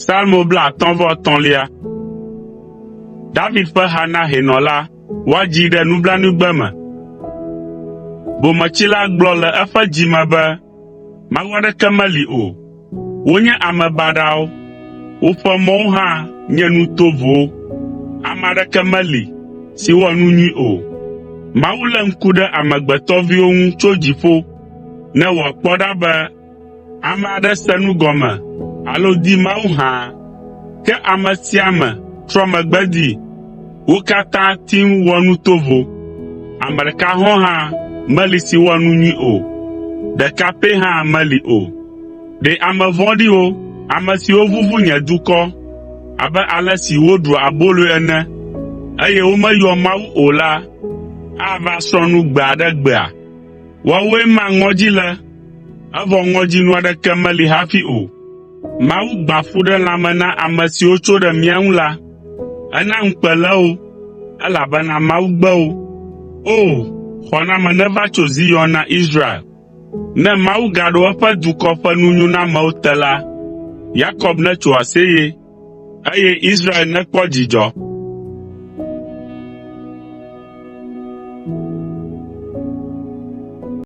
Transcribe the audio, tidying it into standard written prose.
Psalmo 53. David ƒe ha na hɛnɔla woadzi ɖe nublanuigbe me. Bometsila gblɔ le eƒe dzime be, Mawu aɖeke meli o. Wonye ame baɖawo, woƒe mɔwo hã nye nu tovowo. Ame aɖeke meli si wɔ nu nyui o. Mawu lé ŋku ɖe amegbetɔviwo ŋu tso dziƒo, ne wòakpɔ ɖa be ame aɖe se nu gɔme alo di Mawu hã. Ke ame sia ame trɔ megbe dii. Wo katã tim wɔ nu tovo. Ame ɖeka hã meli si wɔ nu nyui o. Ɖeka pɛ hã meli o. Ɖe ame vɔ̃ɖiwo, ame siwo vuvu nye dukɔ, abe ale si woɖua abolo ene, eye womeyɔ Mawu o la, ava srɔ̃ nu gbe aɖe gbea? Woawoe ma ŋɔdzi le, evɔ ŋɔdzinu aɖeke meli hafi o. Mawu gbã fu ɖe lãme na ame siwo tso ɖe mía ŋu la. Ena ŋukpe le wo, elabena Mawu gbe wo. O, xɔname neva tso Zion na Israel. Ne Mawu gaɖo eƒe dukɔ ƒe nunyonamewo te la, Yakob netso aseye, eye Israel nekpɔ dzidzɔ.